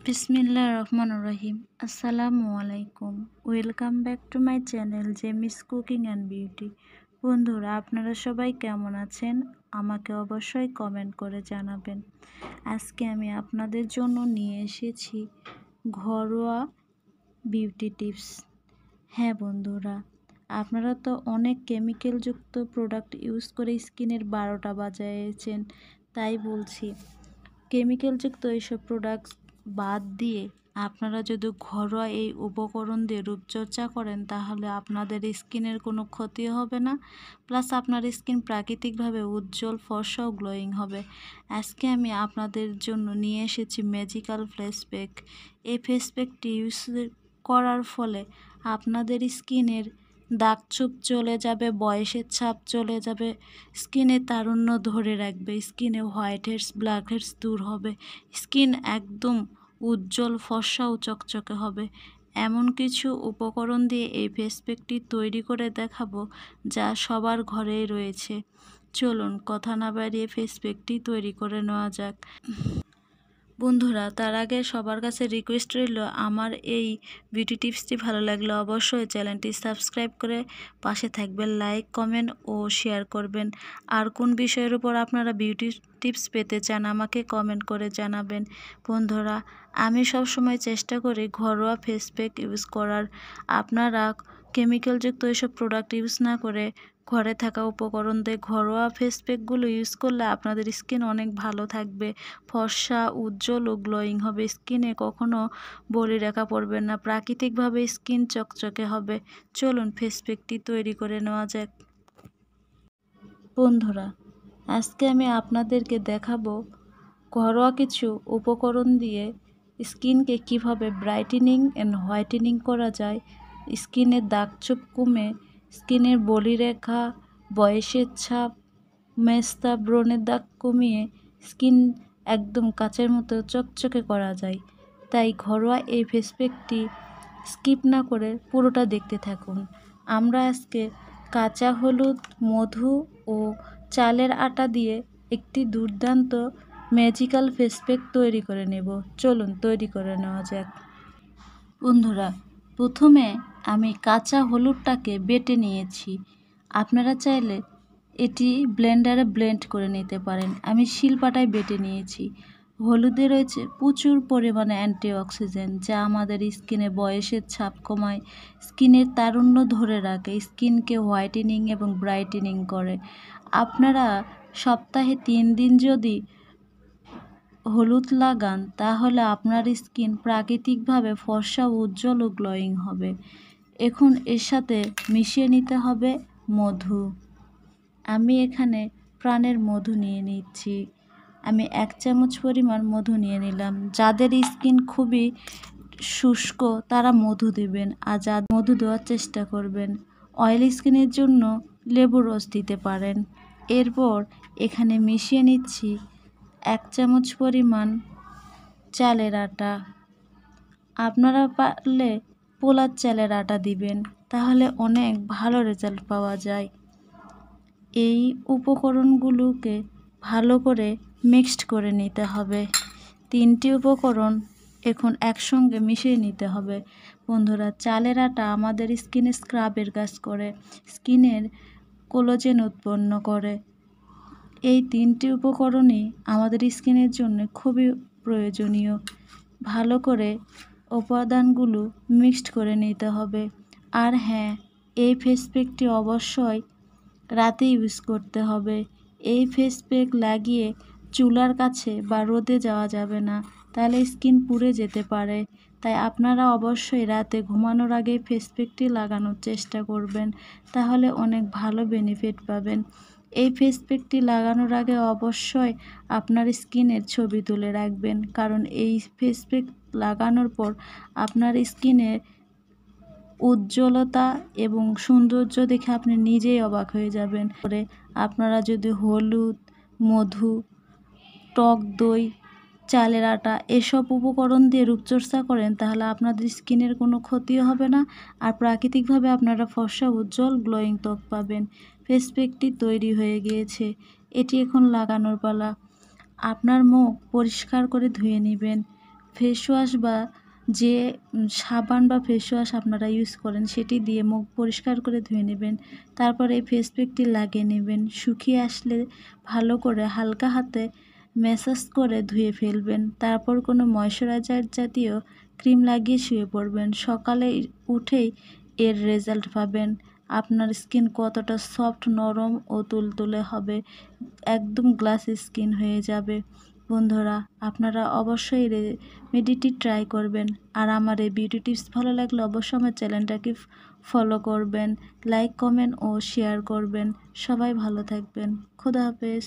বিসমিল্লাহির রহমানির রহিম। আসসালামু আলাইকুম। Welcome back to my channel Jemi's cooking and beauty. বন্ধুরা, আপনারা সবাই কেমন আছেন? আমাকে অবশ্যই কমেন্ট করে জানাবেন। আজকে আমি আপনাদের জন্য নিয়ে এসেছি ঘরোয়া বিউটি টিপস। হ্যাঁ বন্ধুরা, আপনারা তো অনেক কেমিক্যালযুক্ত প্রোডাক্ট ইউজ করে স্কিনের 12টা বাজিয়েছেন। তাই বলছি, কেমিক্যালযুক্ত এইসব প্রোডাক্টস বাদ দিয়ে আপনারা যদি ঘরোয়া এই উপকরণ দিয়ে রূপচর্চা করেন, তাহলে আপনাদের স্কিনের কোনো ক্ষতি হবে না, প্লাস আপনার স্কিন প্রাকৃতিকভাবে উজ্জ্বল, ফর্সা ও গ্লোয়িং হবে। আজকে আমি আপনাদের জন্য নিয়ে এসেছি ম্যাজিক্যাল ফেস প্যাক। এই ফেস প্যাকটি ইউজ করার ফলে আপনাদের স্কিনের দাগছোপ চলে যাবে, বয়সের ছাপ চলে যাবে, স্কিনে তারুণ্য ধরে রাখবে, স্কিনে হোয়াইট হেডস, ব্ল্যাক হেডস দূর হবে, স্কিন একদম উজ্জ্বল, ফর্সা ও চকচকে হবে। এমন কিছু উপকরণ দিয়ে এই ফেস প্যাকটি তৈরি করে দেখাবো, যা সবার ঘরেই রয়েছে। চলুন কথা না বাড়িয়ে ফেস প্যাকটি তৈরি করে নেওয়া যাক। বন্ধুরা, তার আগে সবার কাছে রিকোয়েস্ট রইল, আমার এই বিউটি টিপসটি ভালো লাগলে অবশ্যই চ্যানেলটি সাবস্ক্রাইব করে পাশে থাকবেন, লাইক, কমেন্ট ও শেয়ার করবেন। আর কোন বিষয়ের উপর আপনারা বিউটি টিপস পেতে চান আমাকে কমেন্ট করে জানাবেন। বন্ধুরা, আমি সব সময় চেষ্টা করি ঘরোয়া ফেস প্যাক ইউজ করার। আপনারা কেমিক্যালযুক্ত এইসব প্রোডাক্ট ইউজ না করে ঘরে থাকা উপকরণ দিয়ে ঘরোয়া ফেস প্যাকগুলো ইউজ করলে আপনাদের স্কিন অনেক ভালো থাকবে, ফর্সা, উজ্জ্বল ও গ্লোয়িং হবে। স্কিনে কখনো বলিরেখা পড়বে না, প্রাকৃতিকভাবে স্কিন চকচকে হবে। চলুন ফেস প্যাকটি তৈরি করে নেওয়া যাক। বন্ধুরা, আজকে আমি আপনাদেরকে দেখাবো ঘরোয়া কিছু উপকরণ দিয়ে স্কিনকে কিভাবে ব্রাইটেনিং অ্যান্ড হোয়াইটেনিং করা যায়, স্কিনের দাগছোপ কমে স্কিনের বলিরেখা, বয়সের ছাপ, মেস্তা, ব্রণের দাগ কমিয়ে স্কিন একদম কাচের মতো চকচকে করা যায়। তাই ঘরোয়া এই ফেস প্যাকটি স্কিপ না করে পুরোটা দেখতে থাকুন। আমরা আজকে কাঁচা হলুদ, মধু ও চালের আটা দিয়ে একটি দুর্দান্ত ম্যাজিক্যাল ফেস প্যাক তৈরি করে নেব। চলুন তৈরি করে নেওয়া যাক। বন্ধুরা, প্রথমে আমি কাঁচা হলুদটাকে বেটে নিয়েছি। আপনারা চাইলে এটি ব্লেন্ডারে ব্লেন্ড করে নিতে পারেন। আমি শিলপাটায় বেটে নিয়েছি। হলুদে রয়েছে প্রচুর পরিমাণে অ্যান্টিঅক্সিডেন্ট, যা আমাদের স্কিনে বয়সের ছাপ কমায়, স্কিনের তারুণ্য ধরে রাখে, স্কিনকে হোয়াইটেনিং এবং ব্রাইটেনিং করে। আপনারা সপ্তাহে 3 দিন যদি হলুদ লাগান, তাহলে আপনার স্কিন প্রাকৃতিকভাবে ফর্সা, উজ্জ্বল ও গ্লোয়িং হবে। এখন এর সাথে মিশিয়ে নিতে হবে মধু। আমি এখানে প্রাণের মধু নিয়ে নিচ্ছি। আমি 1 চামচ পরিমাণ মধু নিয়ে নিলাম। যাদের স্কিন খুবই শুষ্ক তারা মধু দেবেন, আর যা মধু দেওয়ার চেষ্টা করবেন। অয়েলি স্কিনের জন্য লেবুর রস দিতে পারেন। এরপর এখানে মিশিয়ে নিচ্ছি 1 চামচ পরিমাণ চালের আটা। আপনারা পারলে পোলার চালের আটা দিবেন, তাহলে অনেক ভালো রেজাল্ট পাওয়া যায়। এই উপকরণগুলোকে ভালো করে মিক্সড করে নিতে হবে। 3টি উপকরণ এখন একসঙ্গে মিশিয়ে নিতে হবে। বন্ধুরা, চালের আটা আমাদের স্কিনে স্ক্রাবের কাজ করে, স্কিনের কোলাজেন উৎপন্ন করে। এই 3টি উপকরণই আমাদের স্কিনের জন্য খুবই প্রয়োজনীয়। ভালো করে উপাদানগুলো মিক্সড করে নিতে হবে। আর হ্যাঁ, এই ফেস প্যাকটি অবশ্যই রাতে ইউজ করতে হবে। এই ফেস প্যাক লাগিয়ে চুলার কাছে বা রোদে যাওয়া যাবে না, তাহলে স্কিন পুড়ে যেতে পারে। তাই আপনারা অবশ্যই রাতে ঘুমানোর আগে ফেস প্যাকটি লাগানোর চেষ্টা করবেন, তাহলে অনেক ভালো বেনিফিট পাবেন। এই ফেস প্যাকটি লাগানোর আগে অবশ্যই আপনার স্কিনের ছবি তুলে রাখবেন, কারণ এই ফেস প্যাক লাগানোর পর আপনার স্কিনের উজ্জ্বলতা এবং সৌন্দর্য দেখে আপনি নিজেই অবাক হয়ে যাবেন। পরে আপনারা যদি হলুদ, মধু, টক দই, চালের আটা এসব উপকরণ দিয়ে রূপচর্চা করেন, তাহলে আপনাদের স্কিনের কোনো ক্ষতিও হবে না, আর প্রাকৃতিকভাবে আপনারা ফর্সা, উজ্জ্বল, গ্লোয়িং ত্বক পাবেন। ফেস প্যাকটি তৈরি হয়ে গিয়েছে, এটি এখন লাগানোর পালা। আপনার মুখ পরিষ্কার করে ধুয়ে নেবেন। ফেস ওয়াশ বা যে সাবান বা ফেস ওয়াশ আপনারা ইউজ করেন সেটি দিয়ে মুখ পরিষ্কার করে ধুয়ে নেবেন। তারপর এই ফেস প্যাকটি লাগিয়ে নেবেন। শুকিয়ে আসলে ভালো করে হালকা হাতে ম্যাসাজ করে ধুয়ে ফেলবেন। তারপর কোনো ময়শ্চারাইজার জাতীয় ক্রিম লাগিয়ে শুয়ে পড়বেন। সকালে উঠেই এর রেজাল্ট পাবেন। আপনার স্কিন কতটা সফট, নরম ও তুলতুলে হবে, একদম গ্লাসি স্কিন হয়ে যাবে। বন্ধুরা, আপনারা অবশ্যই রেমেডিটি ট্রাই করবেন। আর আমার এই বিউটি টিপস ভালো লাগলে অবশ্যই আমার চ্যানেলটাকে ফলো করবেন, লাইক, কমেন্ট ও শেয়ার করবেন। সবাই ভালো থাকবেন। খোদা হাফেজ।